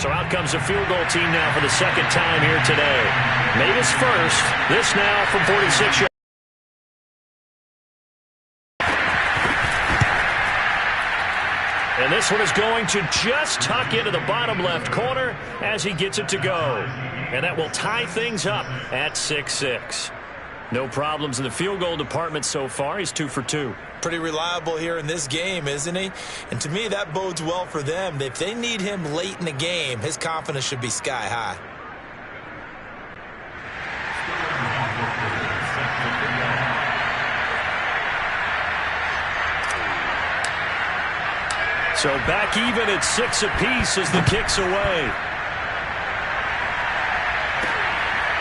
So out comes the field goal team now for the second time here today. Made his first. This now from 46 yards. And this one is going to just tuck into the bottom left corner as he gets it to go. And that will tie things up at 6-6. No problems in the field goal department so far. He's 2 for 2. Pretty reliable here in this game, isn't he? And to me, that bodes well for them. If they need him late in the game, his confidence should be sky high. So back even at 6 apiece as the kick's away.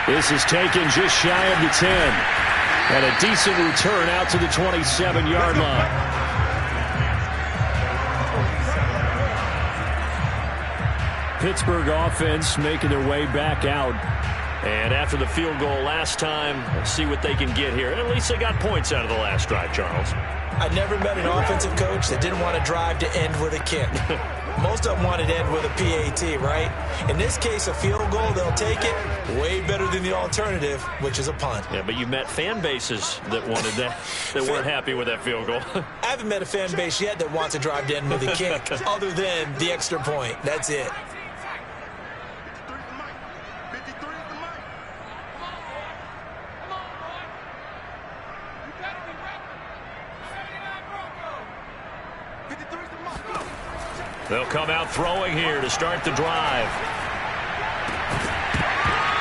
This is taken just shy of the 10. And a decent return out to the 27-yard line. Pittsburgh offense making their way back out. And after the field goal last time, let's see what they can get here. At least they got points out of the last drive, Charles. I never met an offensive coach that didn't want to drive to end with a kick. Most of them wanted to end with a PAT, right? In this case, a field goal, they'll take it. Way better than the alternative, which is a punt. Yeah, but you met fan bases that wanted that, that weren't happy with that field goal. I haven't met a fan base yet that wants to drive to end with a kick, other than the extra point. That's it. They'll come out throwing here to start the drive.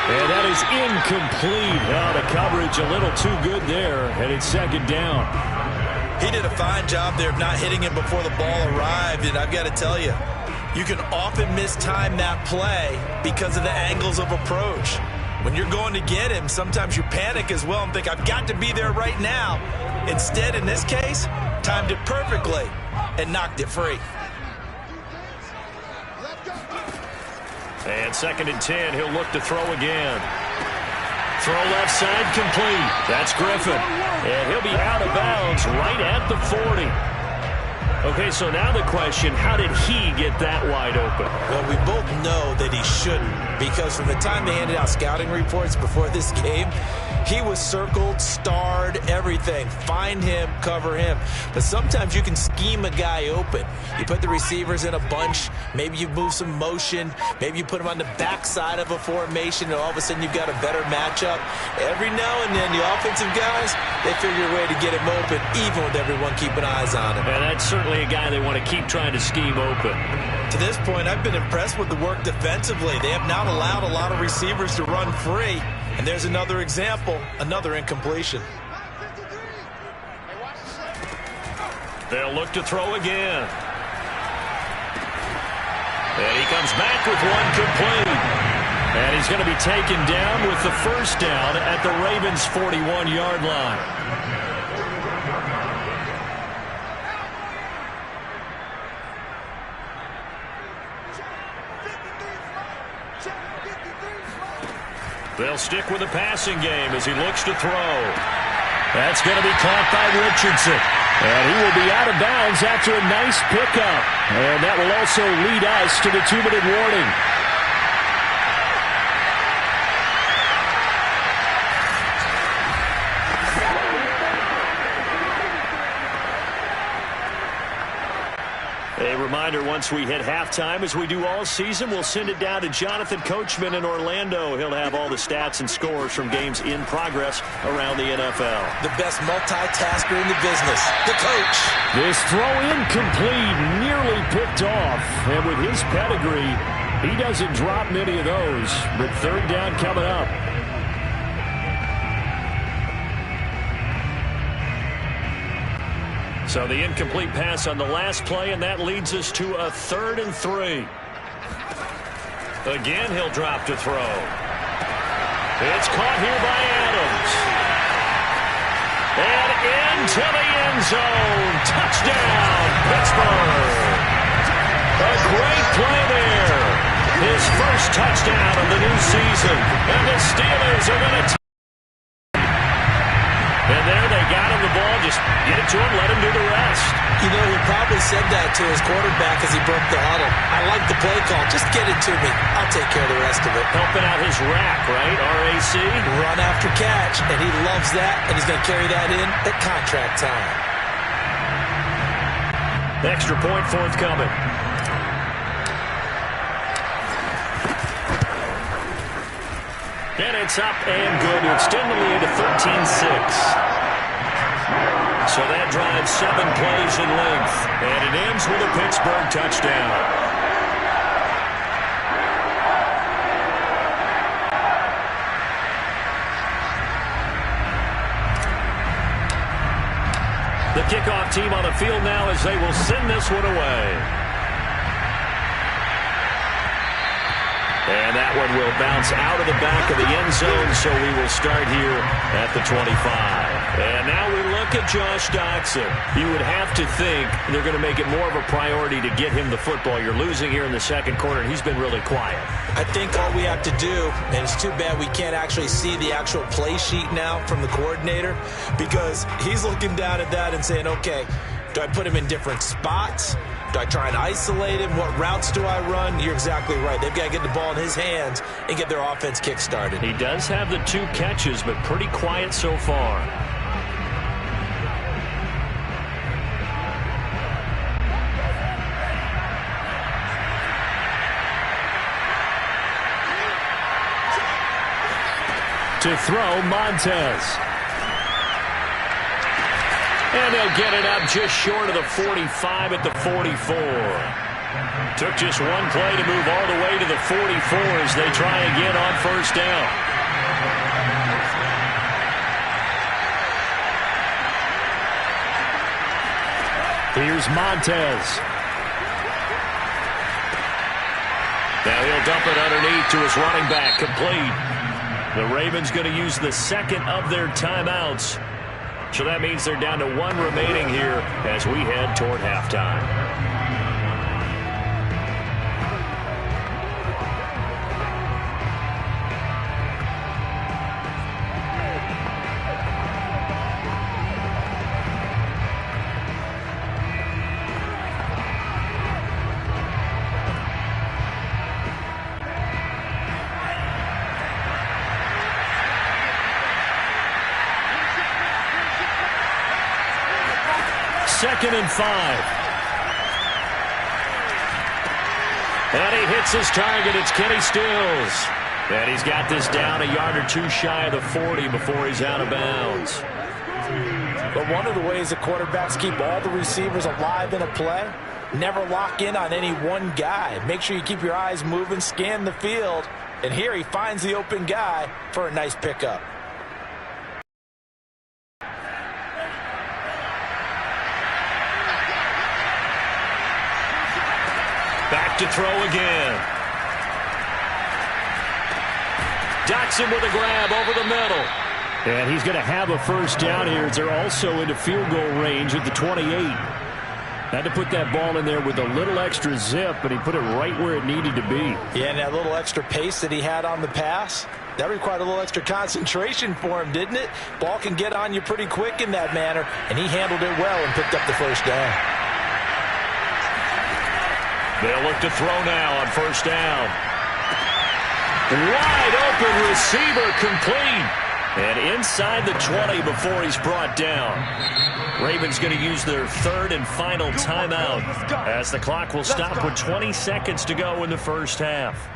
And that is incomplete. Oh, the coverage a little too good there, and it's second down. He did a fine job there of not hitting him before the ball arrived, and I've got to tell you, you can often mistime that play because of the angles of approach. When you're going to get him, sometimes you panic as well and think, I've got to be there right now. Instead, in this case, timed it perfectly and knocked it free. And 2nd and 10, he'll look to throw again. Throw left side complete. That's Griffin. And he'll be out of bounds right at the 40. Okay, so now the question, how did he get that wide open? Well, we both know that he shouldn't, because from the time they handed out scouting reports before this game, he was circled, starred, everything. Find him, cover him. But sometimes you can scheme a guy open. You put the receivers in a bunch. Maybe you move some motion. Maybe you put them on the backside of a formation, and all of a sudden you've got a better matchup. Every now and then, the offensive guys, they figure a way to get him open, even with everyone keeping eyes on him. And that's certainly a guy they want to keep trying to scheme open. To this point, I've been impressed with the work defensively. They have not allowed a lot of receivers to run free. And there's another example, another incompletion. They'll look to throw again. And he comes back with one complete. And he's going to be taken down with the first down at the Ravens' 41-yard line. They'll stick with the passing game as he looks to throw. That's going to be caught by Richardson. And he will be out of bounds after a nice pickup. And that will also lead us to the 2-minute warning. A reminder, once we hit halftime, as we do all season, we'll send it down to Jonathan Coachman in Orlando. He'll have all the stats and scores from games in progress around the NFL. The best multitasker in the business, the coach. This throw incomplete, nearly picked off. And with his pedigree, he doesn't drop many of those. But third down coming up. So the incomplete pass on the last play, and that leads us to a 3rd and 3. Again, he'll drop to throw. It's caught here by Adams. And into the end zone. Touchdown, Pittsburgh. A great play there. His first touchdown of the new season. And the Steelers are going to... And there they got him the ball. Just get it to him, let him do the rest. You know, he probably probably said that to his quarterback as he broke the huddle. I like the play call. Just get it to me. I'll take care of the rest of it. Helping out his rack, right? RAC. Run after catch, and he loves that, and he's going to carry that in at contract time. Extra point forthcoming. And it's up and good to extend the lead to 13-6. So that drives 7 plays in length, and it ends with a Pittsburgh touchdown. The kickoff team on the field now as they will send this one away. And that one will bounce out of the back of the end zone, so we will start here at the 25. And now we look at Josh Doctson. You would have to think they're going to make it more of a priority to get him the football. You're losing here in the second quarter, and he's been really quiet. I think all we have to do, and it's too bad we can't actually see the actual play sheet now from the coordinator, because he's looking down at that and saying, okay, do I put him in different spots? Do I try and isolate him? What routes do I run? You're exactly right. They've got to get the ball in his hands and get their offense kick-started. He does have the 2 catches, but pretty quiet so far. To throw, Montez. And they'll get it up just short of the 45 at the 44. Took just one play to move all the way to the 44 as they try again on first down. Here's Montez. Now he'll dump it underneath to his running back, complete. The Ravens going to use the second of their timeouts. So that means they're down to 1 remaining here as we head toward halftime. Second and 5. And he hits his target. It's Kenny Stills. And he's got this down a yard or 2 shy of the 40 before he's out of bounds. But one of the ways the quarterbacks keep all the receivers alive in a play, never lock in on any one guy. Make sure you keep your eyes moving, scan the field. And here he finds the open guy for a nice pickup. Back to throw again. Doctson with a grab over the middle. And he's going to have a first down here as they're also into field goal range at the 28. Had to put that ball in there with a little extra zip, but he put it right where it needed to be. Yeah, and that little extra pace that he had on the pass, that required a little extra concentration for him, didn't it? Ball can get on you pretty quick in that manner, and he handled it well and picked up the first down. They'll look to throw now on first down. Wide open receiver, complete. And inside the 20 before he's brought down. Ravens going to use their 3rd and final timeout as the clock will stop with 20 seconds to go in the first half.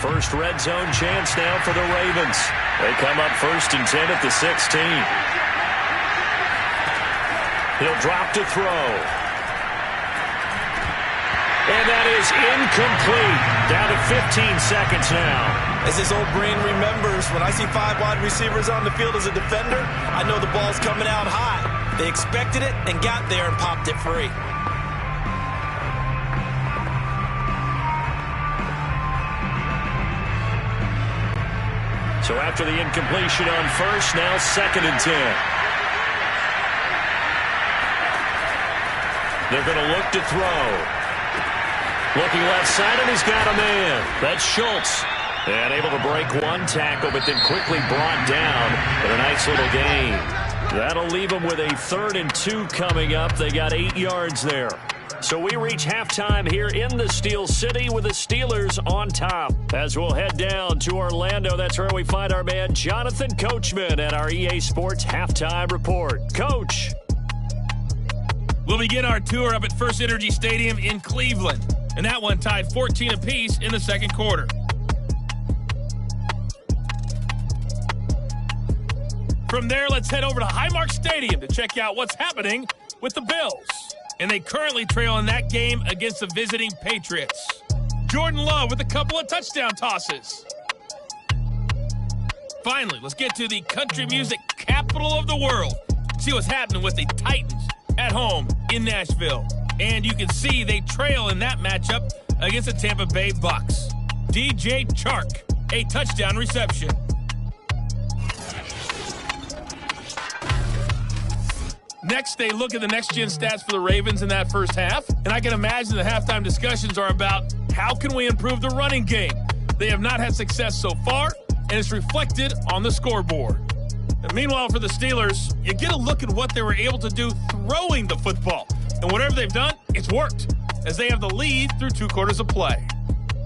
First red zone chance now for the Ravens. They come up 1st and 10 at the 16. He'll drop to throw. And that is incomplete. Down to 15 seconds now. As his old brain remembers, when I see 5 wide receivers on the field as a defender, I know the ball's coming out high. They expected it and got there and popped it free. So after the incompletion on first, now 2nd and 10. They're going to look to throw. Looking left side, and he's got a man. That's Schultz. And able to break one tackle, but then quickly brought down. But a nice little gain. That'll leave them with a 3rd and 2 coming up. They got 8 yards there. So we reach halftime here in the Steel City with the Steelers on top. As we'll head down to Orlando, that's where we find our man Jonathan Coachman at our EA Sports Halftime Report. Coach. We'll begin our tour up at First Energy Stadium in Cleveland. And that one tied 14 apiece in the second quarter. From there, let's head over to Highmark Stadium to check out what's happening with the Bills. And they currently trail in that game against the visiting Patriots. Jordan Love with a couple of touchdown tosses. Finally, let's get to the country music capital of the world. See what's happening with the Titans at home in Nashville. And you can see they trail in that matchup against the Tampa Bay Bucks. DJ Chark, a touchdown reception. Next, they look at the next-gen stats for the Ravens in that first half, and I can imagine the halftime discussions are about how can we improve the running game. They have not had success so far, and it's reflected on the scoreboard. And meanwhile, for the Steelers, you get a look at what they were able to do throwing the football. And whatever they've done, it's worked, as they have the lead through 2 quarters of play.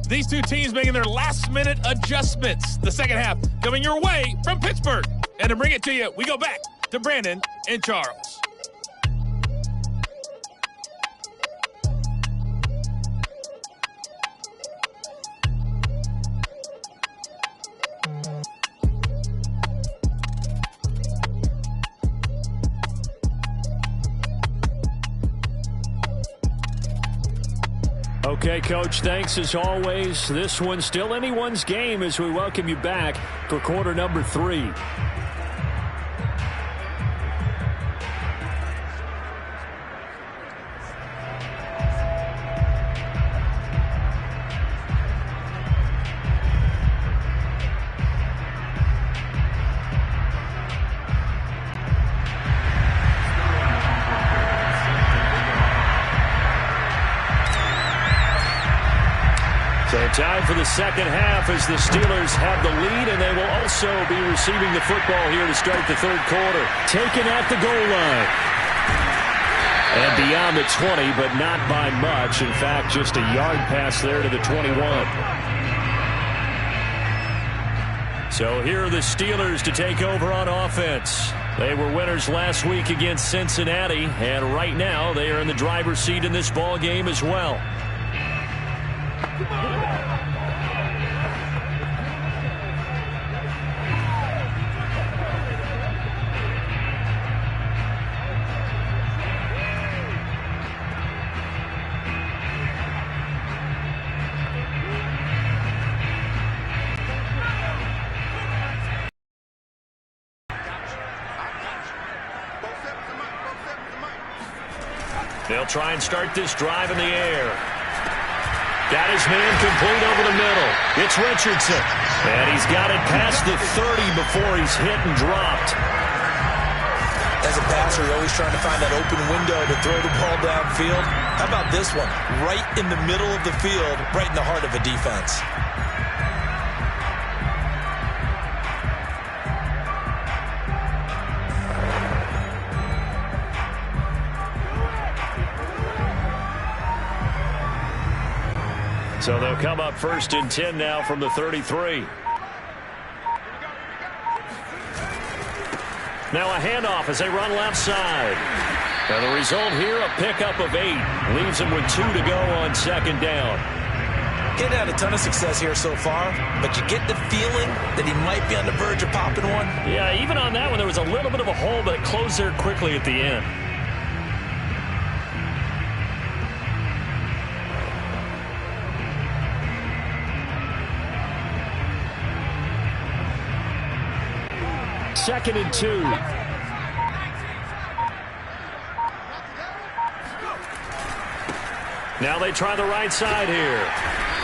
These two teams making their last-minute adjustments. The second half coming your way from Pittsburgh. And to bring it to you, we go back to Brandon and Charles. Okay, Coach, thanks as always. This one's still anyone's game as we welcome you back for quarter number 3. Time for the second half as the Steelers have the lead, and they will also be receiving the football here to start the third quarter. Taken at the goal line. And beyond the 20, but not by much. In fact, just a yard pass there to the 21. So here are the Steelers to take over on offense. They were winners last week against Cincinnati, and right now they are in the driver's seat in this ball game as well. They'll try and start this drive in the air. Got his man complete over the middle. It's Richardson. And he's got it past the 30 before he's hit and dropped. As a passer, you're always trying to find that open window to throw the ball downfield. How about this one? Right in the middle of the field, right in the heart of a defense. So they'll come up 1st and 10 now from the 33. Now a handoff as they run left side. And the result here, a pickup of 8. Leaves them with 2 to go on second down. He's had a ton of success here so far, but you get the feeling that he might be on the verge of popping one. Yeah, even on that one, there was a little bit of a hole, but it closed there quickly at the end. Second and 2. Now they try the right side here.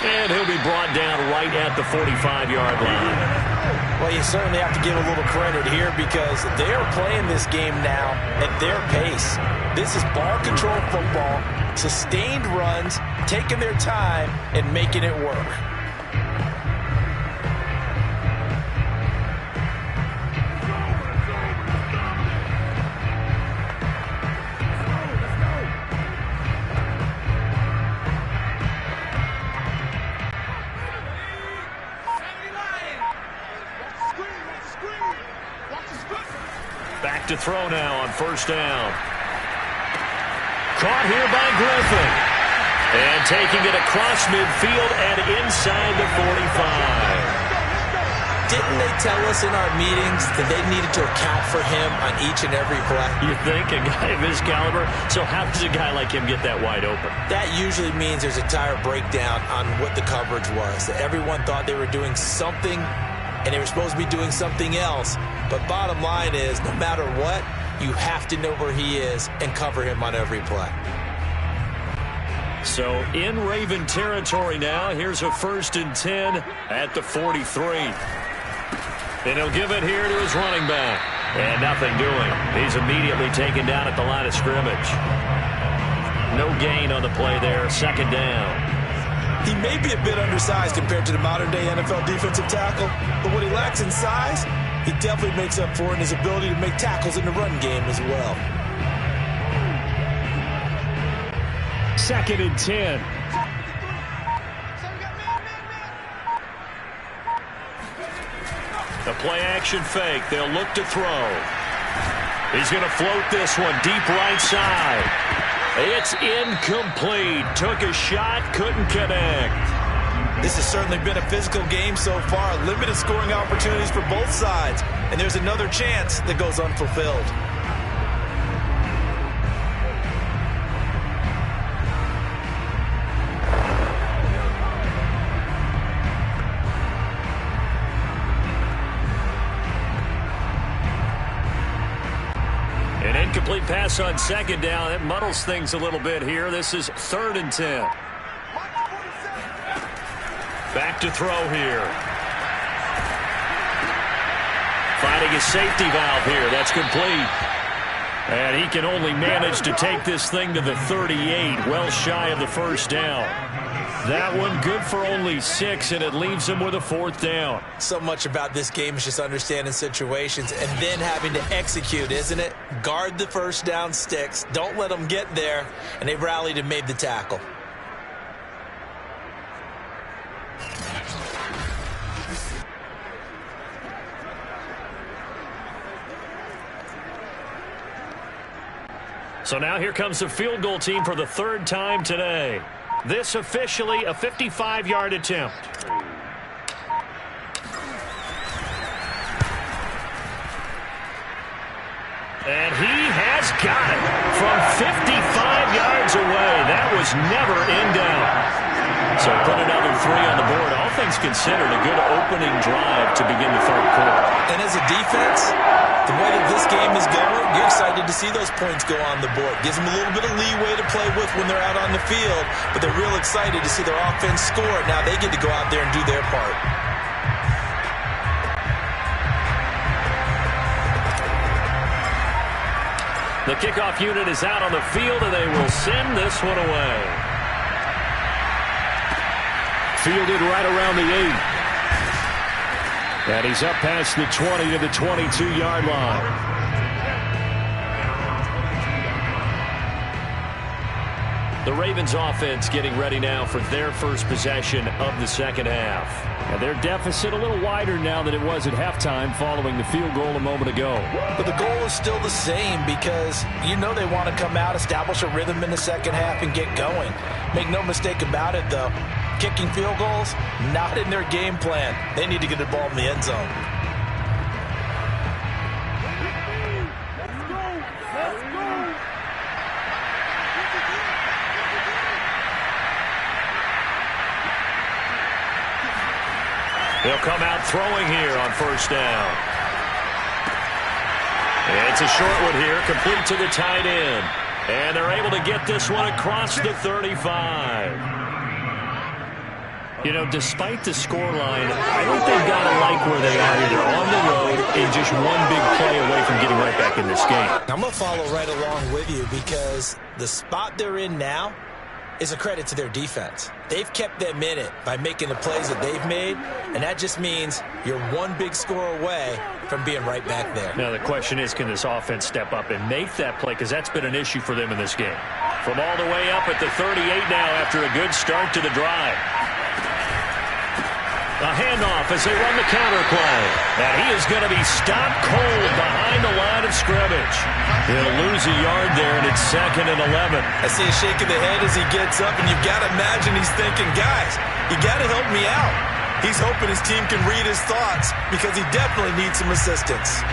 And he'll be brought down right at the 45-yard line. Well, you certainly have to give a little credit here because they are playing this game now at their pace. This is ball control football, sustained runs, taking their time, and making it work. Back to throw now on first down. Caught here by Griffin. And taking it across midfield and inside the 45. Didn't they tell us in our meetings that they needed to account for him on each and every play? You think? A guy of his caliber? So how does a guy like him get that wide open? That usually means there's a entire breakdown on what the coverage was. That everyone thought they were doing something and they were supposed to be doing something else. But bottom line is, no matter what, you have to know where he is and cover him on every play. So in Raven territory now, here's a 1st and 10 at the 43. And he'll give it here to his running back. And nothing doing. He's immediately taken down at the line of scrimmage. No gain on the play there. 2nd down. He may be a bit undersized compared to the modern-day NFL defensive tackle, but what he lacks in size, he definitely makes up for in his ability to make tackles in the run game as well. 2nd and 10. The play-action fake. They'll look to throw. He's going to float this one deep right side. It's incomplete. Took a shot, couldn't connect. This has certainly been a physical game so far. Limited scoring opportunities for both sides. And there's another chance that goes unfulfilled. An incomplete pass on 2nd down. It muddles things a little bit here. This is 3rd and 10. Back to throw here. Finding a safety valve here. That's complete. And he can only manage to take this thing to the 38, well shy of the 1st down. That one good for only 6, and it leaves him with a 4th down. So much about this game is just understanding situations and then having to execute, isn't it? Guard the 1st down sticks. Don't let them get there. And they rallied and made the tackle. So now here comes the field goal team for the 3rd time today. This officially a 55-yard attempt. And he has got it from 55 yards away. That was never in doubt. So put another 3 on the board. All things considered, a good opening drive to begin the 3rd quarter. And as a defense, the way that this game is going, you're excited to see those points go on the board. Gives them a little bit of leeway to play with when they're out on the field, but they're real excited to see their offense score. Now they get to go out there and do their part. The kickoff unit is out on the field, and they will send this one away. Fielded right around the 8. And he's up past the 20 to the 22-yard line. The Ravens offense getting ready now for their first possession of the 2nd half. And their deficit a little wider now than it was at halftime following the field goal a moment ago. But the goal is still the same because you know they want to come out, establish a rhythm in the 2nd half, and get going. Make no mistake about it, though. Kicking field goals, not in their game plan. They need to get the ball in the end zone. He'll come out throwing here on 1st down. It's a short one here, complete to the tight end. And they're able to get this one across the 35. You know, despite the scoreline, I think they've got to like where they are. They're on the road and just one big play away from getting right back in this game. I'm going to follow right along with you because the spot they're in now is a credit to their defense. They've kept them in it by making the plays that they've made, and that just means you're one big score away from being right back there. Now, the question is, can this offense step up and make that play? Because that's been an issue for them in this game. From all the way up at the 38 now after a good start to the drive. A handoff as they run the counter play. And he is going to be stopped cold behind the line of scrimmage. He'll lose a yard there, and it's 2nd and 11. I see him shaking the head as he gets up, and you've got to imagine he's thinking, guys, you got to help me out. He's hoping his team can read his thoughts because he definitely needs some assistance.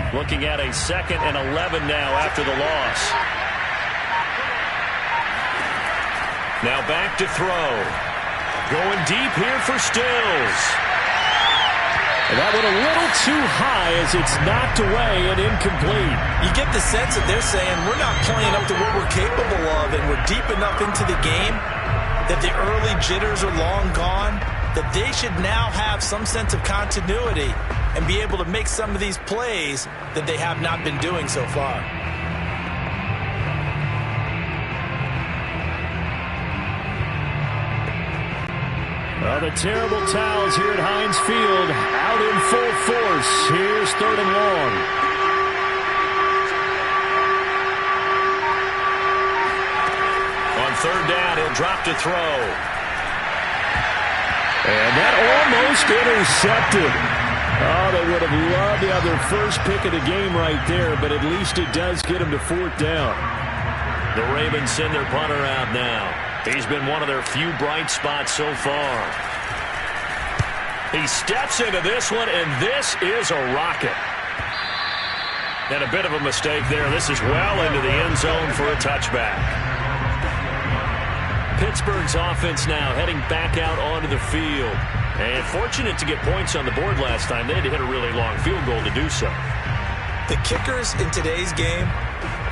Looking at a 2nd and 11 now after the loss. Now back to throw. Going deep here for Stills. And that one a little too high as it's knocked away and incomplete. You get the sense that they're saying we're not playing up to what we're capable of, and we're deep enough into the game that the early jitters are long gone, that they should now have some sense of continuity and be able to make some of these plays that they have not been doing so far. Well, the terrible towels here at Heinz Field out in full force. Here's 3rd and long. On 3rd down, he'll drop to throw. And that almost intercepted. Oh, they would have loved to have their first pick of the game right there, but at least it does get them to 4th down. The Ravens send their punter out now. He's been one of their few bright spots so far. He steps into this one, and this is a rocket. And a bit of a mistake there. This is well into the end zone for a touchback. Pittsburgh's offense now heading back out onto the field. And fortunate to get points on the board last time. They had to hit a really long field goal to do so. The kickers in today's game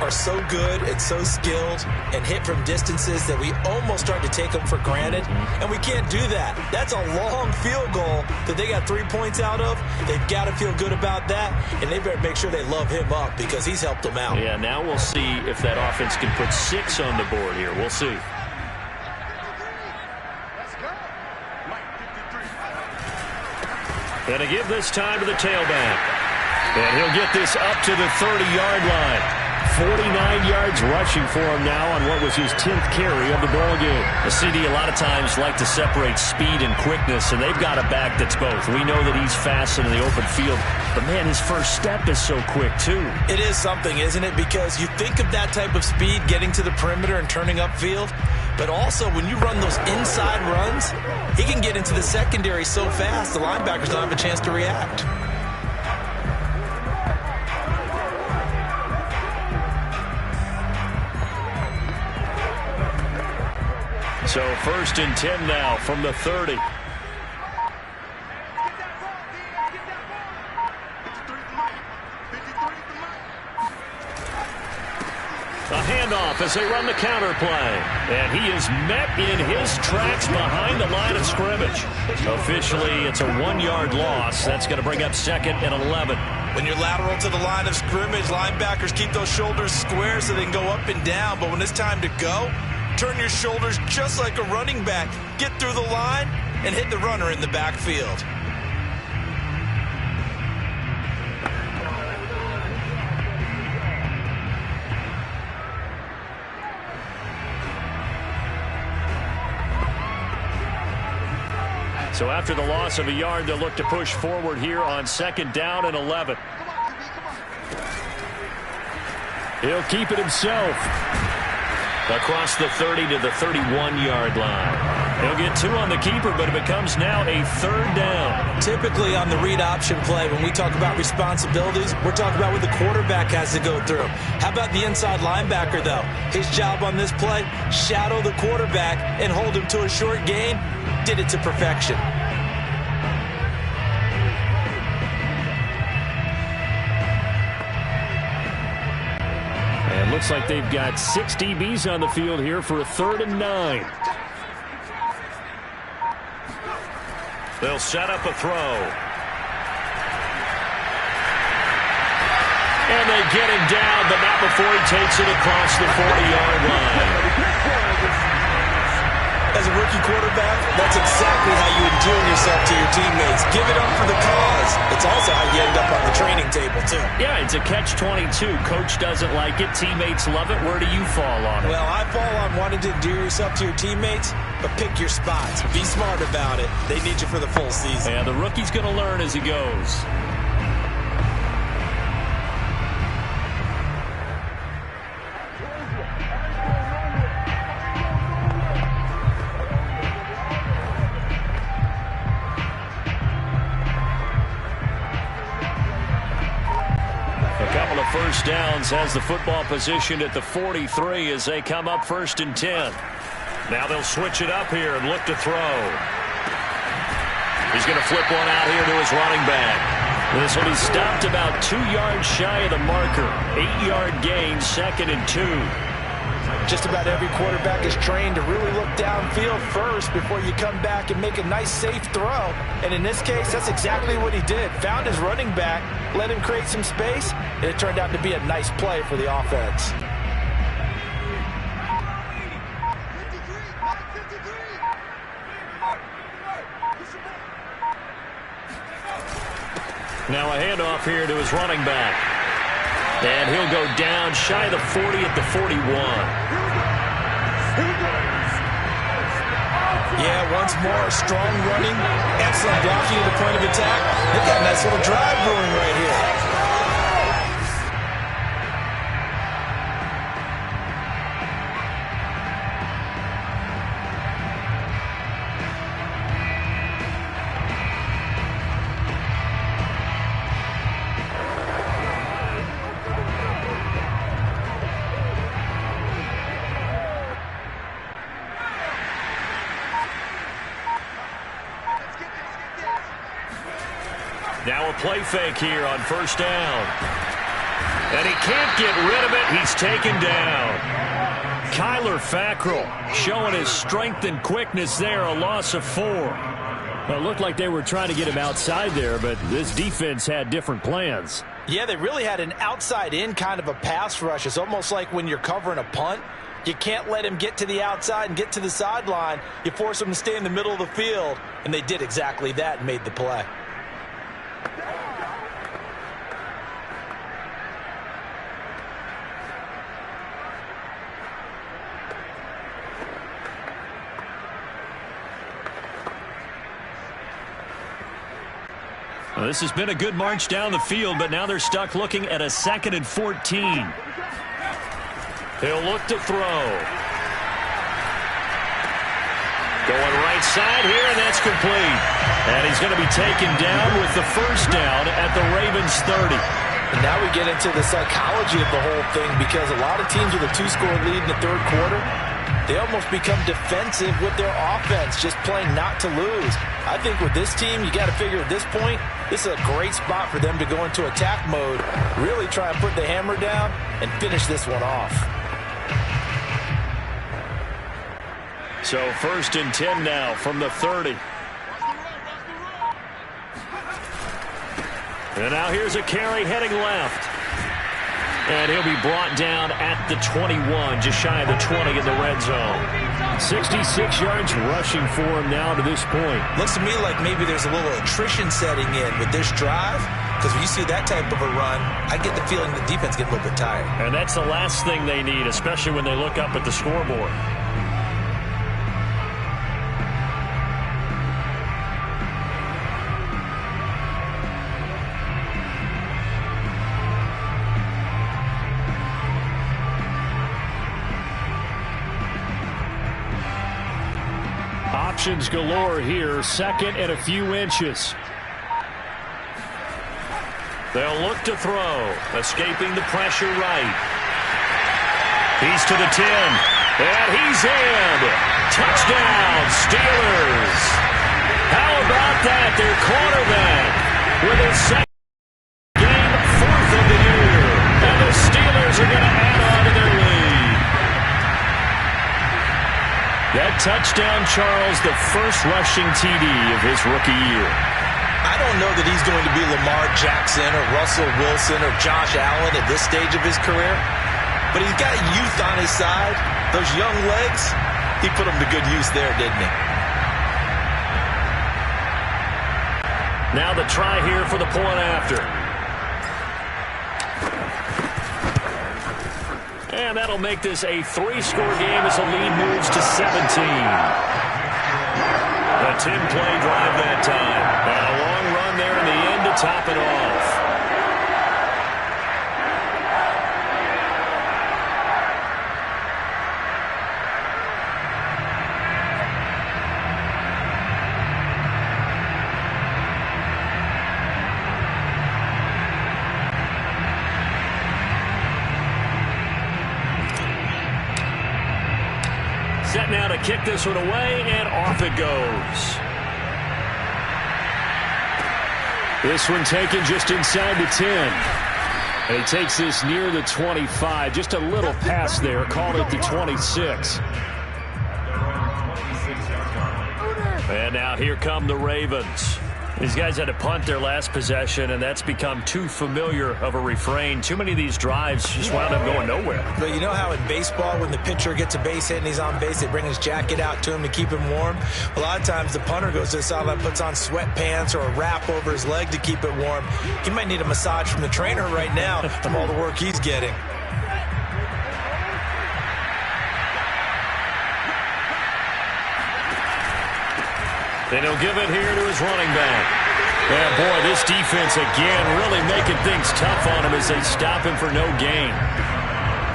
are so good and so skilled and hit from distances that we almost start to take them for granted. And we can't do that. That's a long field goal that they got 3 points out of. They've got to feel good about that. And they better make sure they love him up because he's helped them out. Yeah, now we'll see if that offense can put 6 on the board here. We'll see. And to give this time to the tailback. And he'll get this up to the 30-yard line. 49 yards rushing for him now on what was his 10th carry of the ballgame. The CD a lot of times like to separate speed and quickness, and they've got a back that's both. We know that he's fast in the open field, but, man, his first step is so quick, too. It is something, isn't it? Because you think of that type of speed getting to the perimeter and turning upfield, but also when you run those inside runs, he can get into the secondary so fast the linebackers don't have a chance to react. So 1st and 10 now from the 30. A handoff as they run the counter play. And he is met in his tracks behind the line of scrimmage. Officially, it's a 1-yard loss. That's going to bring up 2nd and 11. When you're lateral to the line of scrimmage, linebackers keep those shoulders square so they can go up and down. But when it's time to go, turn your shoulders just like a running back. Get through the line and hit the runner in the backfield. So after the loss of a yard, they'll look to push forward here on 2nd down and 11. He'll keep it himself. Across the 30 to the 31-yard line. He'll get 2 on the keeper, but it becomes now a 3rd down. Typically on the read option play, when we talk about responsibilities, we're talking about what the quarterback has to go through. How about the inside linebacker, though? His job on this play, shadow the quarterback and hold him to a short gain. Did it to perfection. And looks like they've got 6 DBs on the field here for a 3rd and 9. They'll set up a throw. And they get him down, but not before he takes it across the 40-yard line. As a rookie quarterback, that's exactly how you endear yourself to your teammates. Give it up for the cause. It's also how you end up on the training table, too. Yeah, it's a catch-22. Coach doesn't like it. Teammates love it. Where do you fall on it? Well, I fall on wanting to endear yourself to your teammates, but pick your spots. Be smart about it. They need you for the full season. Yeah, the rookie's going to learn as he goes. First downs has the football position at the 43 as they come up 1st and 10. Now they'll switch it up here and look to throw. He's going to flip one out here to his running back. This will be stopped about 2 yards shy of the marker. 8-yard gain, 2nd and 2. Just about every quarterback is trained to really look downfield first before you come back and make a nice, safe throw. And in this case, that's exactly what he did. Found his running back, let him create some space, and it turned out to be a nice play for the offense. Now a handoff here to his running back. And he'll go down shy of the 40 at the 41. Yeah, once more, strong running, excellent blocking at the point of attack. They've got a nice little drive brewing right here. Now a play fake here on 1st down. And he can't get rid of it. He's taken down. Kyler Fackrell showing his strength and quickness there. A loss of 4. Well, it looked like they were trying to get him outside there, but this defense had different plans. Yeah, they really had an outside-in kind of a pass rush. It's almost like when you're covering a punt. You can't let him get to the outside and get to the sideline. You force him to stay in the middle of the field, and they did exactly that and made the play. Well, this has been a good march down the field, but now they're stuck looking at a 2nd and 14. He'll look to throw. Going right side here, and that's complete. And he's going to be taken down with the 1st down at the Ravens 30. And now we get into the psychology of the whole thing, because a lot of teams with a 2-score lead in the 3rd quarter, they almost become defensive with their offense, just playing not to lose. I think with this team, you got to figure at this point, this is a great spot for them to go into attack mode, really try and put the hammer down and finish this one off. So 1st and 10 now from the 30. And now here's a carry heading left. And he'll be brought down at the 21, just shy of the 20 in the red zone. 66 yards rushing for him now to this point. Looks to me like maybe there's a little attrition setting in with this drive, because when you see that type of a run, I get the feeling the defense gets a little bit tired. And that's the last thing they need, especially when they look up at the scoreboard. options galore here. Second and a few inches. They'll look to throw. Escaping the pressure right. He's to the 10. And he's in. Touchdown, Steelers. How about that? Their quarterback with his second game, 4th of the year. And the Steelers are going to add on to their lead. That touchdown, Charles, the first rushing TD of his rookie year. I don't know that he's going to be Lamar Jackson or Russell Wilson or Josh Allen at this stage of his career, but he's got youth on his side. Those young legs, he put them to good use there, didn't he? Now the try here for the point after. And that'll make this a 3-score game as the lead moves to 17. A 10-play drive that time. And a long run there in the end to top it off. Set now to kick this one away, and off it goes. This one taken just inside the 10. And he takes this near the 25. Just a little pass there. Called it the 26. And now here come the Ravens. These guys had to punt their last possession, and that's become too familiar of a refrain. Too many of these drives just wound up going nowhere. But you know how in baseball, when the pitcher gets a base hit and he's on base, they bring his jacket out to him to keep him warm? A lot of times the punter goes to the sideline, puts on sweatpants or a wrap over his leg to keep it warm. He might need a massage from the trainer right now from all the work he's getting. And he'll give it here to his running back. Yeah, boy, this defense again really making things tough on him as they stop him for no gain.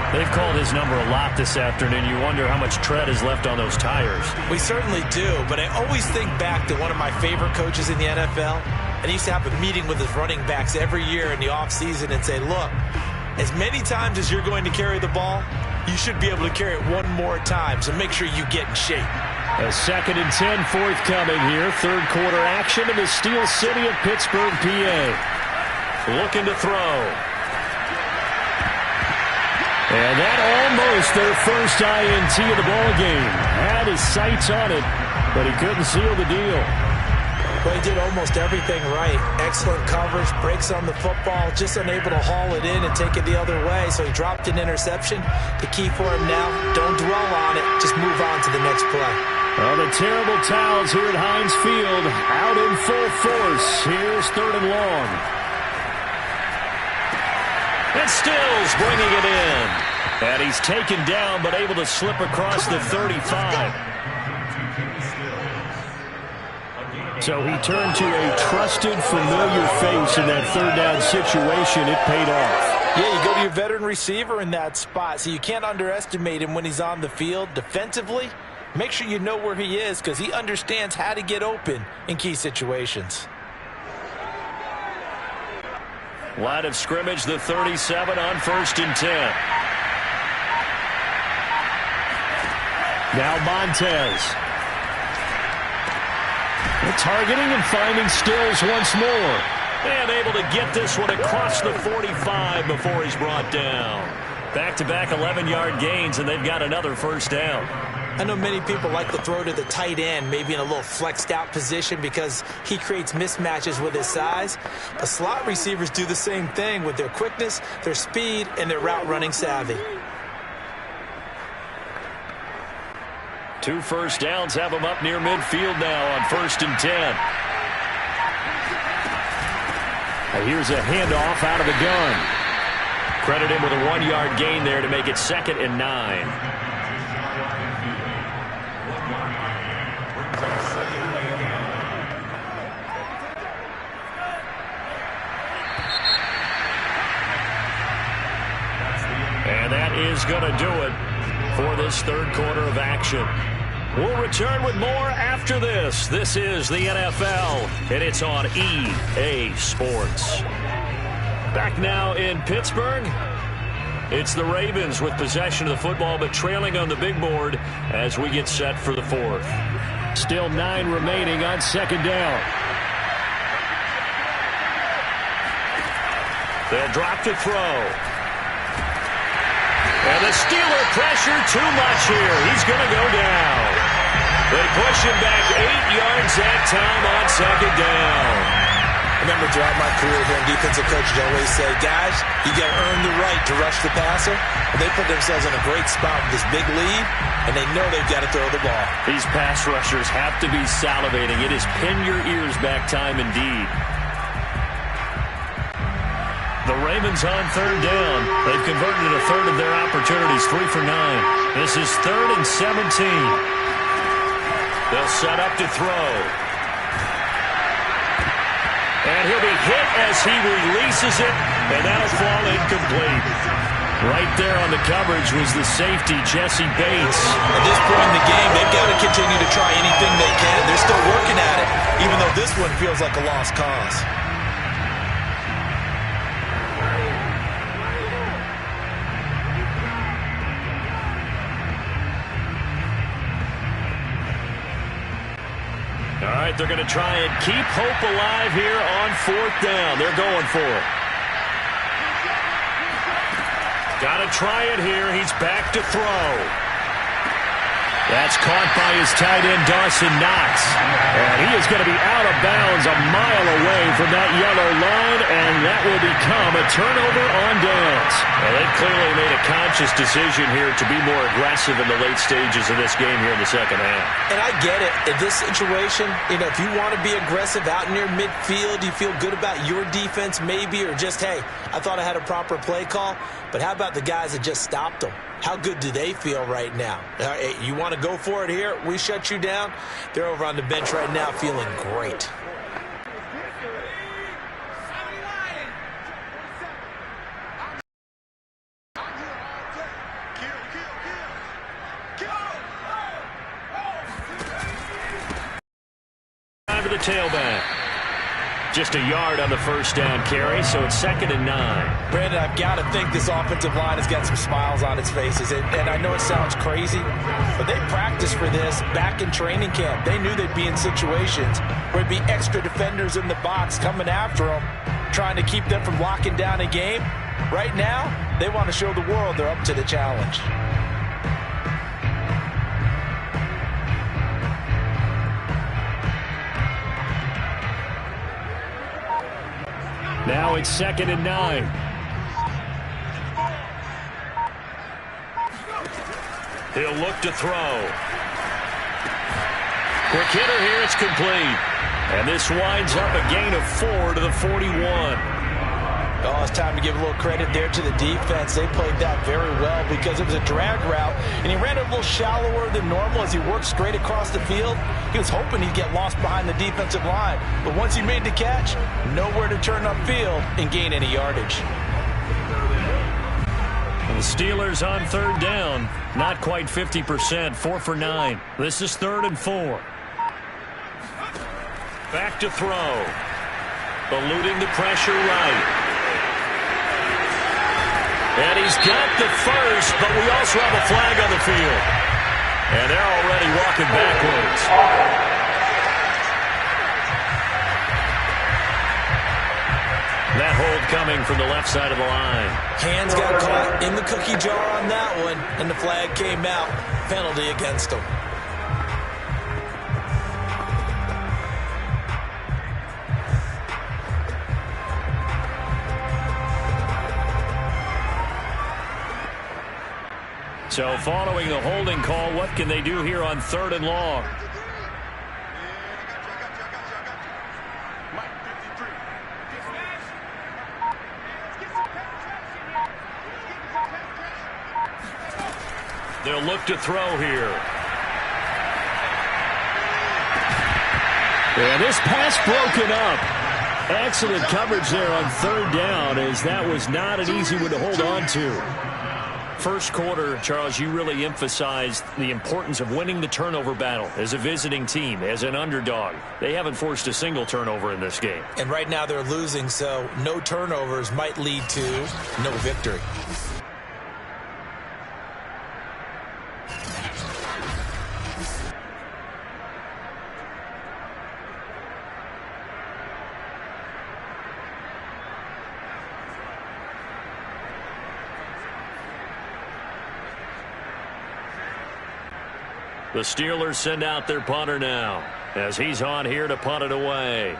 They've called his number a lot this afternoon. You wonder how much tread is left on those tires. We certainly do, but I always think back to one of my favorite coaches in the NFL, and he used to have a meeting with his running backs every year in the offseason and say, look, as many times as you're going to carry the ball, you should be able to carry it one more time, so make sure you get in shape. A 2nd and 10 forthcoming here. Third quarter action in the Steel City of Pittsburgh, PA. Looking to throw. And that almost their first INT of the ball game. Had his sights on it, but he couldn't seal the deal. Well, he did almost everything right. Excellent coverage, breaks on the football, just unable to haul it in and take it the other way, so he dropped an interception. The key for him now, don't dwell on it, just move on to the next play. Well, the terrible towels here at Heinz Field out in full force. Here's 3rd and long. And Stills bringing it in. And he's taken down but able to slip across the 35. So he turned to a trusted, familiar face in that 3rd down situation. It paid off. Yeah, you go to your veteran receiver in that spot, so you can't underestimate him when he's on the field. Defensively, make sure you know where he is because he understands how to get open in key situations. Line of scrimmage, the 37 on 1st and 10. Now Montez. Targeting and finding Stills once more. And able to get this one across the 45 before he's brought down. Back-to-back 11-yard gains, and they've got another first down. I know many people like to throw to the tight end, maybe in a little flexed out position because he creates mismatches with his size. But slot receivers do the same thing with their quickness, their speed, and their route running savvy. 2 first downs have him up near midfield now on 1st and 10. And here's a handoff out of the gun. Credit him with a 1-yard gain there to make it 2nd and 9. And that is going to do it for this 3rd quarter of action. We'll return with more after this. This is the NFL, and it's on EA Sports. Back now in Pittsburgh. It's the Ravens with possession of the football, but trailing on the big board as we get set for the fourth. Still 9 remaining on second down. They'll drop to throw. And the Steeler pressure too much here. He's going to go down. They push him back 8 yards that time on second down. I remember throughout my career hearing defensive coaches always say, guys, you got to earn the right to rush the passer. And they put themselves in a great spot with this big lead, and they know they've got to throw the ball. These pass rushers have to be salivating. It is pin your ears back time indeed. The Ravens on third down. They've converted a third of their opportunities, 3 for 9. This is 3rd and 17. They'll set up to throw. And he'll be hit as he releases it, and that'll fall incomplete. Right there on the coverage was the safety, Jesse Bates. At this point in the game, they've got to continue to try anything they can. They're still working at it, even though this one feels like a lost cause. All right, they're going to try and keep hope alive here on 4th down. They're going for it. Got to try it here. He's back to throw. That's caught by his tight end, Dawson Knox. And he is going to be out of bounds a mile away from that yellow line, and that will become a turnover on downs. Well, they've clearly made a conscious decision here to be more aggressive in the late stages of this game here in the second half. And I get it. In this situation, if you want to be aggressive out near midfield, you feel good about your defense maybe, or just, hey, I thought I had a proper play call. But how about the guys that just stopped them? How good do they feel right now? Hey, you want to go for it here? We shut you down. They're over on the bench right now feeling great. Time to the tailback. Just a yard on the first down carry, so it's 2nd and 9. Brandon, I've got to think this offensive line has got some smiles on its faces. And I know it sounds crazy, but they practiced for this back in training camp. They knew they'd be in situations where there'd be extra defenders in the box coming after them, trying to keep them from locking down a game. Right now, they want to show the world they're up to the challenge. Now it's 2nd and 9. He'll look to throw. Quick hitter here, it's complete. And this winds up a gain of 4 to the 41. Oh, it's time to give a little credit there to the defense. They played that very well because it was a drag route, and he ran it a little shallower than normal as he worked straight across the field. He was hoping he'd get lost behind the defensive line, but once he made the catch, nowhere to turn upfield and gain any yardage. And the Steelers on 3rd down, not quite 50%, 4 for 9. This is 3rd and 4. Back to throw. Eluding the pressure right. And he's got the first, but we also have a flag on the field. And they're already walking backwards. That hold coming from the left side of the line. Hands got caught in the cookie jar on that one, and the flag came out. Penalty against him. So following the holding call, what can they do here on 3rd and long? They'll look to throw here. And this pass broken up. Excellent coverage there on 3rd down, as that was not an easy one to hold on to. first quarter, Charles, you really emphasized the importance of winning the turnover battle as a visiting team, as an underdog. They haven't forced a single turnover in this game. And right now they're losing, so no turnovers might lead to no victory. The Steelers send out their punter now as he's on here to punt it away.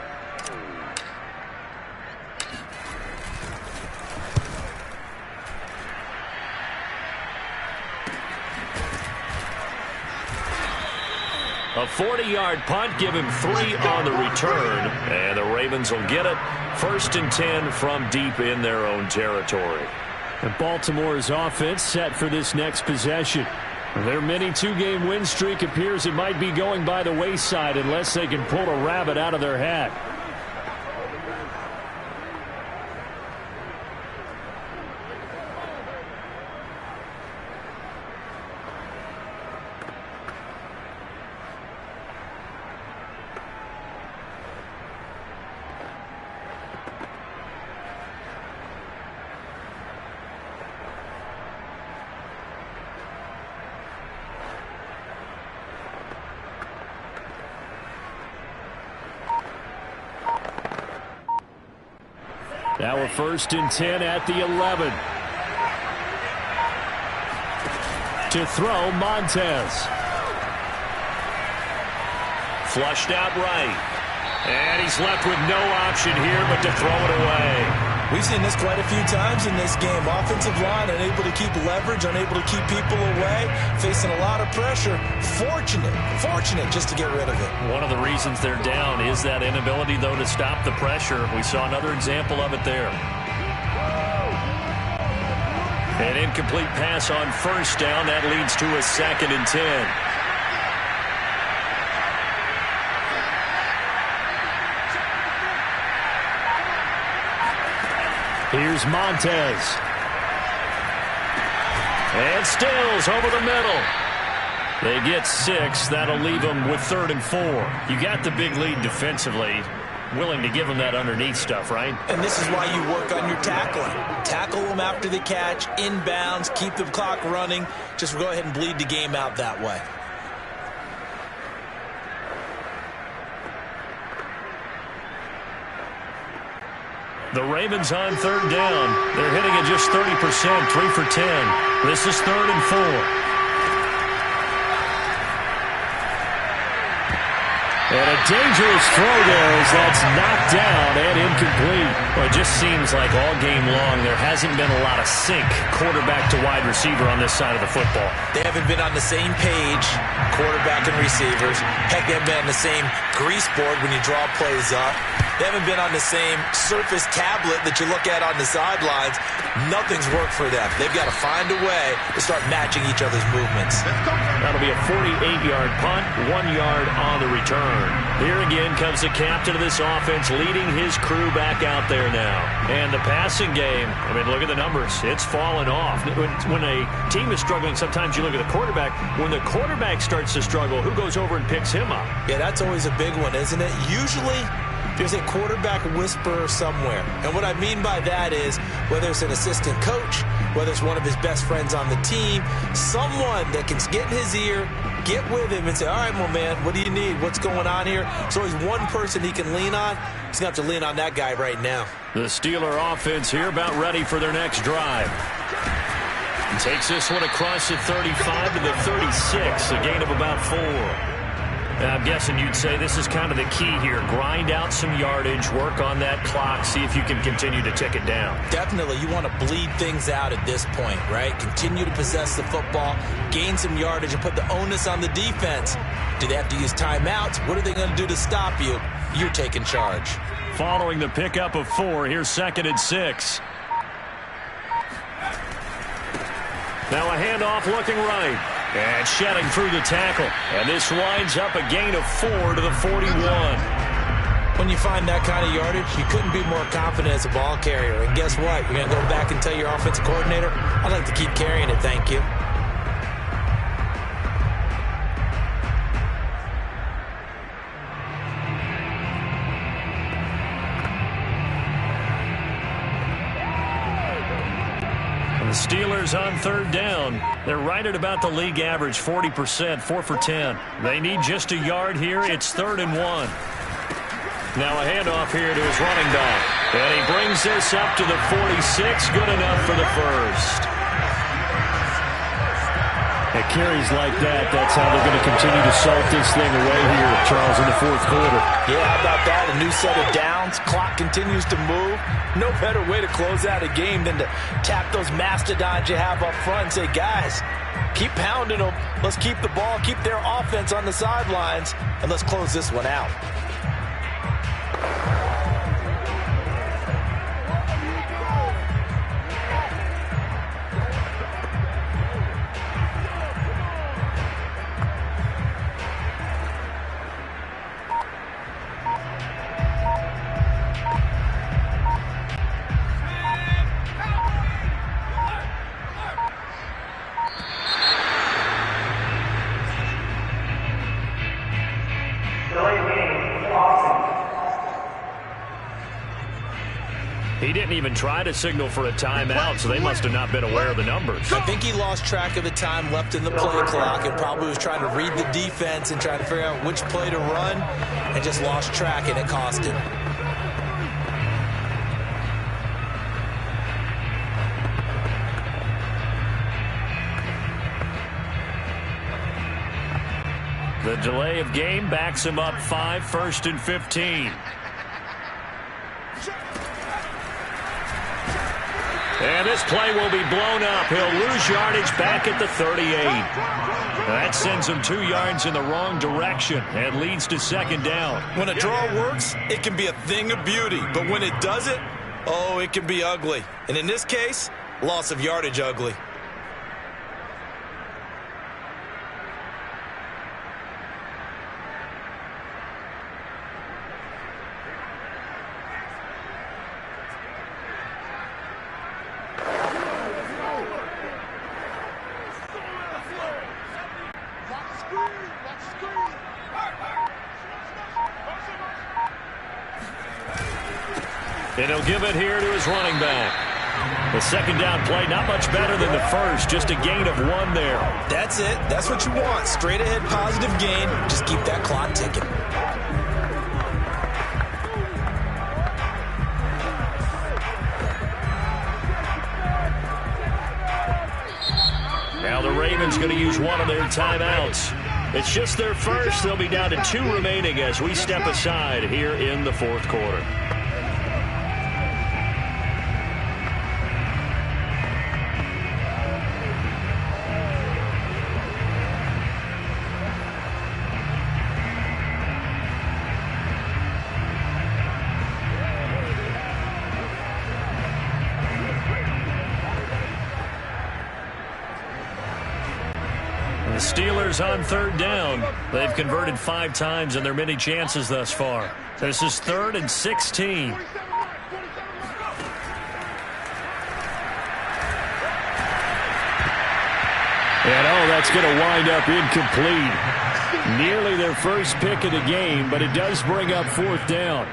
A 40-yard punt, give him 3 on the return, and the Ravens will get it. 1st and 10 from deep in their own territory. And Baltimore's offense set for this next possession. Their mini 2-game win streak appears it might be going by the wayside unless they can pull a rabbit out of their hat. Now a 1st and 10 at the 11. To throw, Montez. Flushed out right. And he's left with no option here but to throw it away. We've seen this quite a few times in this game. Offensive line unable to keep leverage, unable to keep people away, facing a lot of pressure. Fortunate just to get rid of it. One of the reasons they're down is that inability, though, to stop the pressure. We saw another example of it there. An incomplete pass on 1st down. That leads to a 2nd and 10. Here's Montez. And Stills over the middle. They get 6. That'll leave them with 3rd and 4. You got the big lead defensively. Willing to give them that underneath stuff, right? And this is why you work on your tackling. Tackle them after the catch, inbounds, keep the clock running. Just go ahead and bleed the game out that way. The Ravens on 3rd down. They're hitting at just 30%, 3 for 10. This is 3rd and 4. And a dangerous throw there as that's knocked down and incomplete. Well, it just seems like all game long there hasn't been a lot of sync quarterback to wide receiver on this side of the football. They haven't been on the same page, quarterback and receivers. Heck, they haven't been on the same grease board when you draw plays up. They haven't been on the same surface tablet that you look at on the sidelines. Nothing's worked for them. They've got to find a way to start matching each other's movements. That'll be a 48-yard punt, 1 yard on the return. Here again comes the captain of this offense leading his crew back out there now. And the passing game, I mean, look at the numbers. It's fallen off. When a team is struggling, sometimes you look at the quarterback. When the quarterback starts to struggle, who goes over and picks him up? Yeah, that's always a big one, isn't it? Usually there's a quarterback whisperer somewhere. And what I mean by that is whether it's an assistant coach, whether it's one of his best friends on the team, someone that can get in his ear, get with him and say, all right, well, man, what do you need? What's going on here? There's always one person he can lean on. He's going to have to lean on that guy right now. The Steeler offense here about ready for their next drive. Takes this one across the 35 to the 36, a gain of about 4. I'm guessing you'd say this is kind of the key here. Grind out some yardage, work on that clock, see if you can continue to tick it down. Definitely. You want to bleed things out at this point, right? Continue to possess the football, gain some yardage, and put the onus on the defense. Do they have to use timeouts? What are they going to do to stop you? You're taking charge. Following the pickup of 4, here's 2nd and 6. Now a handoff looking right. And shedding through the tackle. And this winds up a gain of 4 to the 41. When you find that kind of yardage, you couldn't be more confident as a ball carrier. And guess what? You're going to go back and tell your offensive coordinator, I'd like to keep carrying it, thank you. The Steelers on third down. They're right at about the league average, 40%, 4 for 10. They need just a yard here. It's 3rd and 1. Now a handoff here to his running back. And he brings this up to the 46. Good enough for the first. At carries like that, that's how they're going to continue to salt this thing away here, Charles, in the fourth quarter. Yeah, how about that? A new set of downs. Clock continues to move. No better way to close out a game than to tap those mastodons you have up front and say, guys, keep pounding them. Let's keep the ball, keep their offense on the sidelines, and let's close this one out. He didn't even try to signal for a timeout, so they must have not been aware of the numbers. I think he lost track of the time left in the play clock and probably was trying to read the defense and trying to figure out which play to run and just lost track, and it cost him. The delay of game backs him up 5, 1st and 15. And this play will be blown up. He'll lose yardage back at the 38. That sends him 2 yards in the wrong direction and leads to 2nd down. When a draw works, it can be a thing of beauty. But when it doesn't, oh, it can be ugly. And in this case, loss of yardage ugly. And he'll give it here to his running back. The 2nd down play, not much better than the first, just a gain of 1 there. That's it. That's what you want. Straight ahead positive gain. Just keep that clock ticking. Now the Ravens going to use one of their timeouts. It's just their first. They'll be down to 2 remaining as we step aside here in the 4th quarter. The Steelers on 3rd down. They've converted 5 times in their many chances thus far. This is 3rd and 16. And that's going to wind up incomplete. Nearly their first pick of the game, but it does bring up 4th down.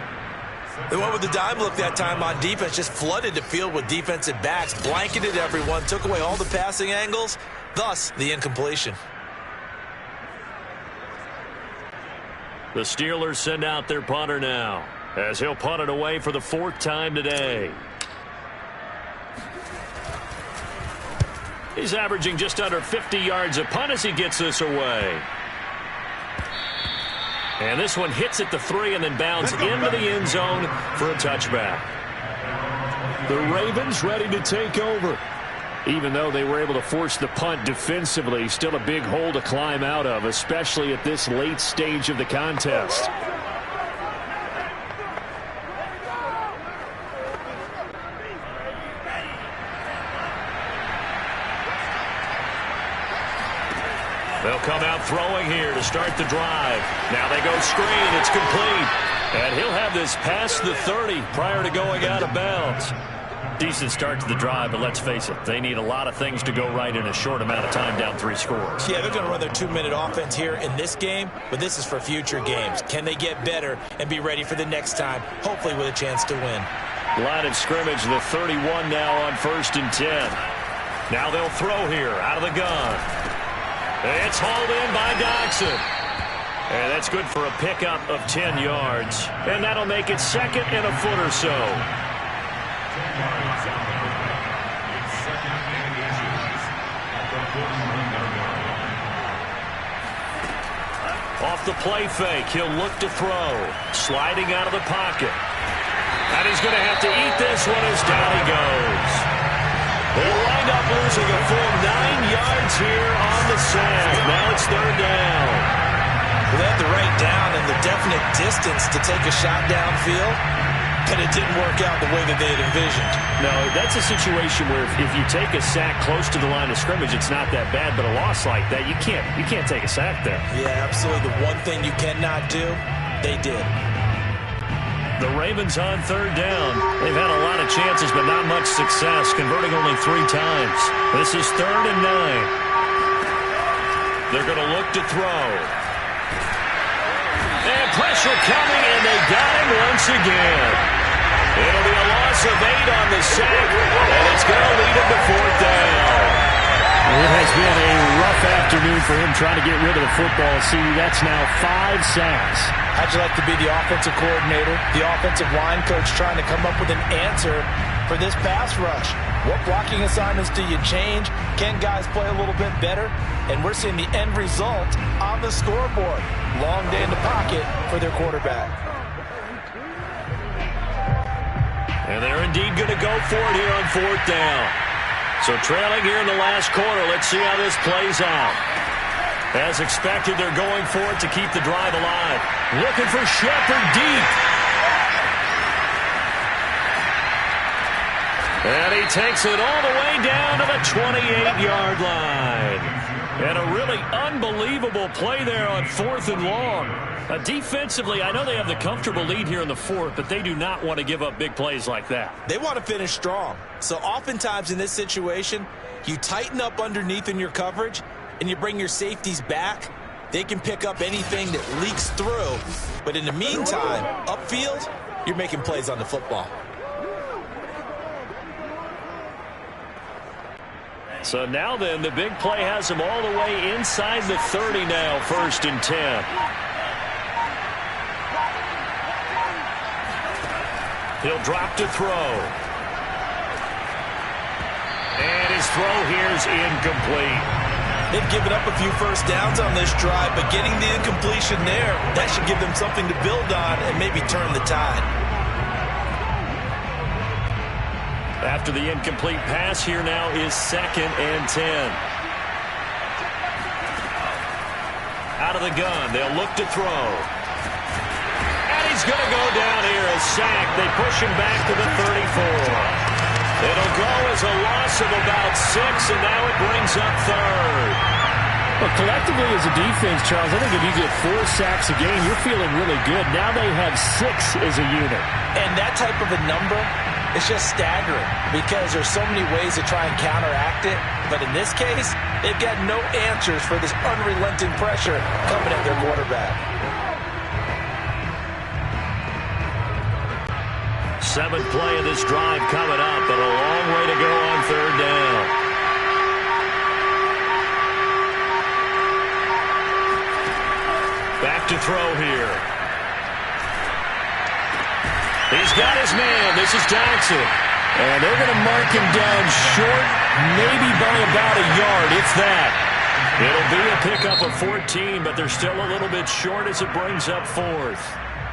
They went with the dime look that time on defense, just flooded the field with defensive backs, blanketed everyone, took away all the passing angles, thus the incompletion. The Steelers send out their punter now, as he'll punt it away for the 4th time today. He's averaging just under 50 yards a punt as he gets this away. And this one hits at the 3 and then bounds into the end zone for a touchback. The Ravens ready to take over. Even though they were able to force the punt defensively, still a big hole to climb out of, especially at this late stage of the contest. They'll come out throwing here to start the drive. Now they go screen. It's complete. And he'll have this past the 30 prior to going out of bounds. Decent start to the drive, but let's face it, they need a lot of things to go right in a short amount of time, down 3 scores. Yeah, they're going to run their 2-minute offense here in this game, but this is for future games. Can they get better and be ready for the next time, hopefully with a chance to win? Line of scrimmage, the 31 now on 1st and 10. Now they'll throw here out of the gun. It's hauled in by Dodson. And that's good for a pickup of 10 yards. And that'll make it 2nd and a foot or so. Off the play fake, he'll look to throw. Sliding out of the pocket. And he's going to have to eat this one as down he goes. They'll wind up losing a full 9 yards here on the sack. Now it's 3rd down. Well, they had the right down and the definite distance to take a shot downfield, but it didn't work out the way that they had envisioned. No, that's a situation where if you take a sack close to the line of scrimmage, it's not that bad, but a loss like that, you can't take a sack there. Yeah, absolutely. The one thing you cannot do, they did. The Ravens on 3rd down. They've had a lot of chances, but not much success, converting only 3 times. This is 3rd and 9. They're going to look to throw. And pressure coming, and they got him once again. It'll be a loss of 8 on the sack, and it's going to lead him to 4th down. It has been a rough afternoon for him trying to get rid of the football. See, that's now 5 sacks. How'd you like to be the offensive coordinator, the offensive line coach trying to come up with an answer for this pass rush? What blocking assignments do you change? Can guys play a little bit better? And we're seeing the end result on the scoreboard. Long day in the pocket for their quarterback. And they're indeed going to go for it here on 4th down. So trailing here in the last quarter, let's see how this plays out. As expected, they're going for it to keep the drive alive. Looking for Shepard deep. And he takes it all the way down to the 28-yard line. And a really unbelievable play there on 4th and long. Defensively, I know they have the comfortable lead here in the 4th, but they do not want to give up big plays like that. They want to finish strong. So oftentimes in this situation, you tighten up underneath in your coverage, and you bring your safeties back. They can pick up anything that leaks through. But in the meantime, upfield, you're making plays on the football. So now then, the big play has him all the way inside the 30 now, 1st and 10. He'll drop to throw. And his throw here is incomplete. They've given up a few first downs on this drive, but getting the incompletion there, that should give them something to build on and maybe turn the tide. After the incomplete pass, here now is 2nd and 10. Out of the gun, they'll look to throw. And he's going to go down here, a sack. They push him back to the 34. It'll go as a loss of about 6, and now it brings up 3rd. Well, collectively as a defense, Charles, I think if you get 4 sacks a game, you're feeling really good. Now they have 6 as a unit. And that type of a number, it's just staggering because there's so many ways to try and counteract it. But in this case, they've got no answers for this unrelenting pressure coming at their quarterback. 7th play of this drive coming up, but a long way to go on 3rd down. Back to throw here. He's got his man. This is Dodson. And they're going to mark him down short, maybe by about a yard, if that. It'll be a pickup of 14, but they're still a little bit short as it brings up 4th.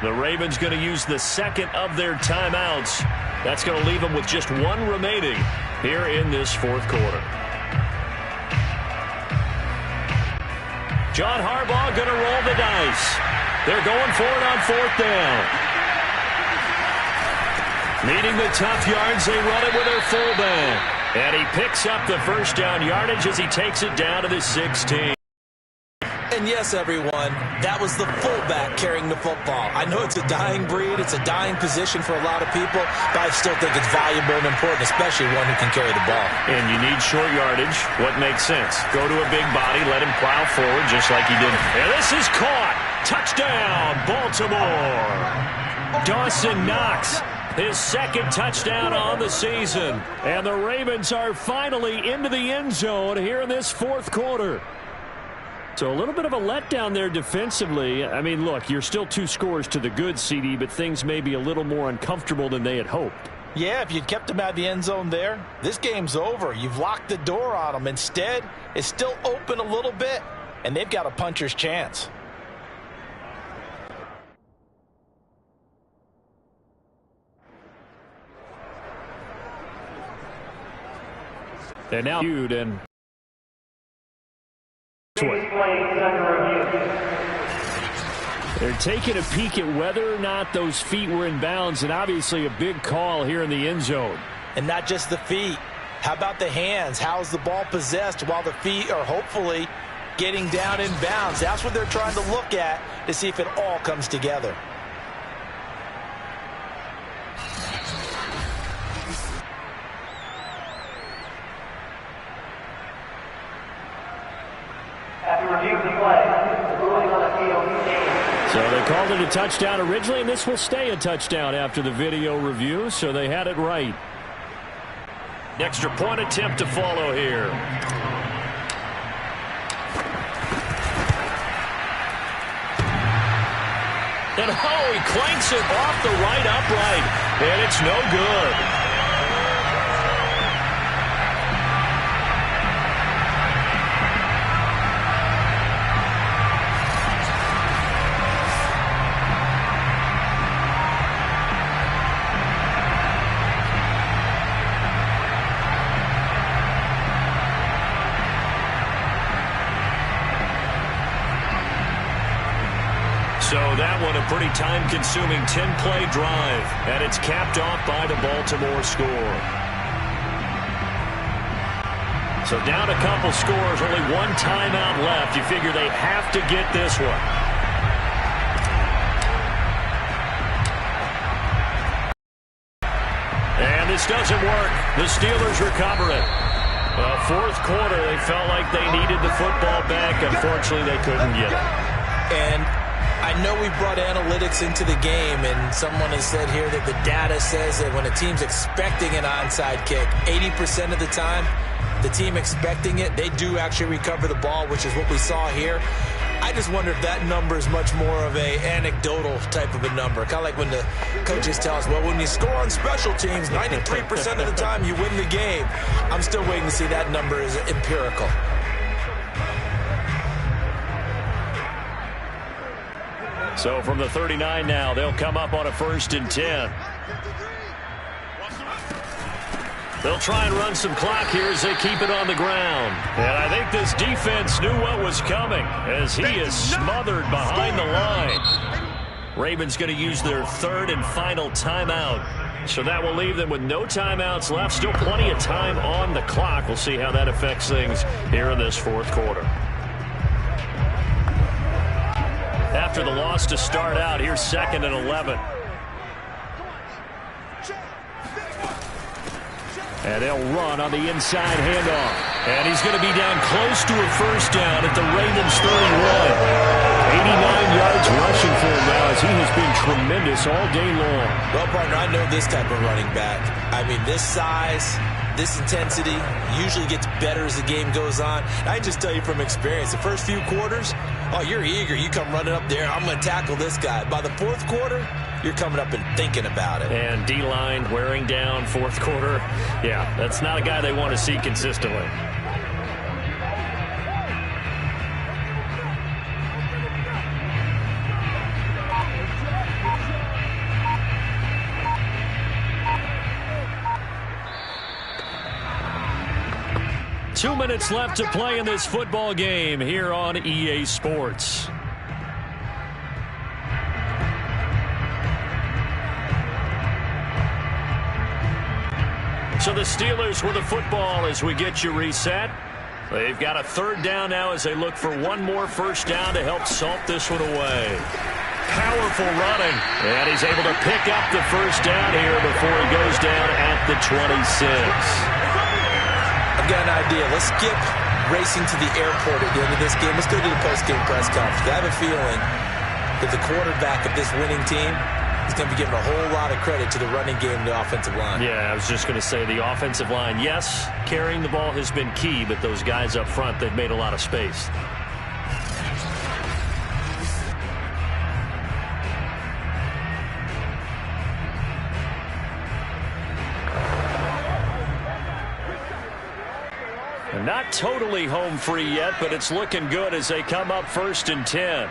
The Ravens going to use the 2nd of their timeouts. That's going to leave them with just 1 remaining here in this 4th quarter. John Harbaugh going to roll the dice. They're going for it on 4th down. Needing the tough yards, they run it with their fullback. And he picks up the first down yardage as he takes it down to the 16. And yes, everyone, that was the fullback carrying the football. I know it's a dying breed, it's a dying position for a lot of people, but I still think it's valuable and important, especially one who can carry the ball. And you need short yardage. What makes sense? Go to a big body, let him plow forward just like he did. And this is caught. Touchdown, Baltimore. Dawson Knox, his second touchdown on the season. And the Ravens are finally into the end zone here in this fourth quarter. So a little bit of a letdown there defensively. I mean, look, you're still 2 scores to the good, CD, but things may be a little more uncomfortable than they had hoped. Yeah, if you'd kept him out of the end zone there, this game's over. You've locked the door on him. Instead, it's still open a little bit, and they've got a puncher's chance. And now and they're taking a peek at whether or not those feet were in bounds, and obviously a big call here in the end zone. And not just the feet. How about the hands? How's the ball possessed while the feet are hopefully getting down in bounds? That's what they're trying to look at to see if it all comes together. So they called it a touchdown originally, and this will stay a touchdown after the video review, so they had it right. Extra point attempt to follow here. And he clanks it off the right upright, and it's no good. So that one a pretty time-consuming 10-play drive, and it's capped off by the Baltimore score. So down a couple scores, only one timeout left. You figure they have to get this one. And this doesn't work. The Steelers recover it. Fourth quarter, they felt like they needed the football back. Unfortunately, they couldn't get it. And I know we brought analytics into the game, and someone has said here that the data says that when a team's expecting an onside kick, 80% of the time, the team expecting it, they do actually recover the ball, which is what we saw here. I just wonder if that number is much more of a anecdotal type of a number. Kind of like when the coaches tell us, well, when you score on special teams, 93% of the time you win the game. I'm still waiting to see that number is empirical. So from the 39 now, they'll come up on a 1st and 10. They'll try and run some clock here as they keep it on the ground. And I think this defense knew what was coming as he is smothered behind the line. Ravens going to use their 3rd and final timeout. So that will leave them with no timeouts left. Still plenty of time on the clock. We'll see how that affects things here in this 4th quarter. After the loss to start out, here's 2nd and 11. And they'll run on the inside handoff. And he's going to be down close to a 1st down at the Ravens 31. 89 yards rushing for him now as he has been tremendous all day long. Well, partner, I know this type of running back. I mean, this size, this intensity usually gets better as the game goes on. And I just tell you from experience, the first few quarters, oh, you're eager. You come running up there. I'm going to tackle this guy. By the 4th quarter, you're coming up and thinking about it. And D-line wearing down 4th quarter. Yeah, that's not a guy they want to see consistently. Two minutes left to play in this football game here on EA Sports. So the Steelers with the football as we get you reset. They've got a third down now as they look for one more first down to help salt this one away. Powerful running, and he's able to pick up the first down here before he goes down at the 26. I've got an idea. Let's skip racing to the airport at the end of this game. Let's go to the post-game press conference. I have a feeling that the quarterback of this winning team is going to be given a whole lot of credit to the running game and the offensive line. Yeah, I was just going to say the offensive line, yes, carrying the ball has been key, but those guys up front, they've made a lot of space. Not totally home free yet, but it's looking good as they come up 1st and 10.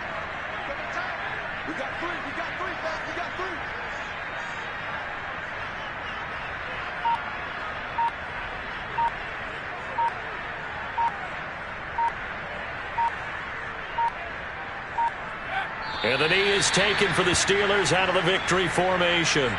And the knee is taken for the Steelers out of the victory formation.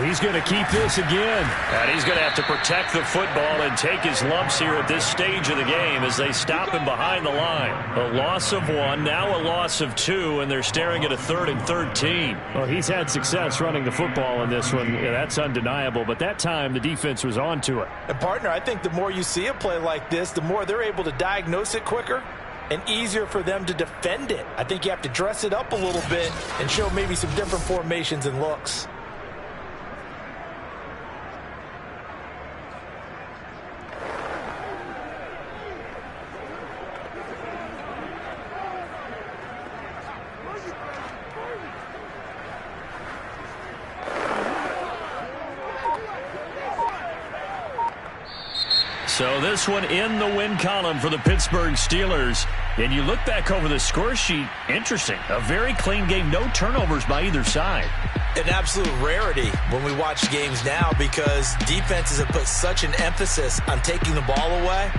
He's going to keep this again. And he's going to have to protect the football and take his lumps here at this stage of the game as they stop him behind the line. A loss of 1, now a loss of 2, and they're staring at a 3rd and 13. Well, he's had success running the football in this one. Yeah, that's undeniable, but that time the defense was on to it. And, partner, I think the more you see a play like this, the more they're able to diagnose it quicker and easier for them to defend it. I think you have to dress it up a little bit and show maybe some different formations and looks. So this one in the win column for the Pittsburgh Steelers. And you look back over the score sheet, interesting. A very clean game, no turnovers by either side. An absolute rarity when we watch games now because defenses have put such an emphasis on taking the ball away.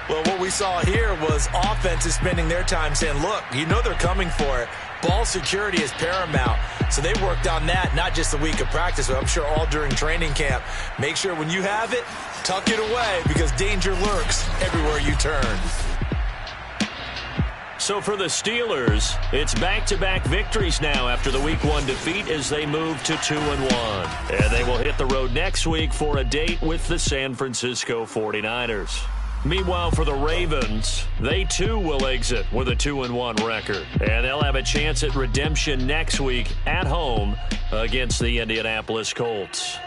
Well, what we saw here was offenses spending their time saying, look, you know they're coming for it. Ball security is paramount. So they worked on that not just a week of practice, but I'm sure all during training camp. Make sure when you have it, tuck it away because danger lurks everywhere you turn. So for the Steelers, it's back-to-back victories now after the Week 1 defeat as they move to 2-1. And they will hit the road next week for a date with the San Francisco 49ers. Meanwhile, for the Ravens, they too will exit with a 2-1 record. And they'll have a chance at redemption next week at home against the Indianapolis Colts.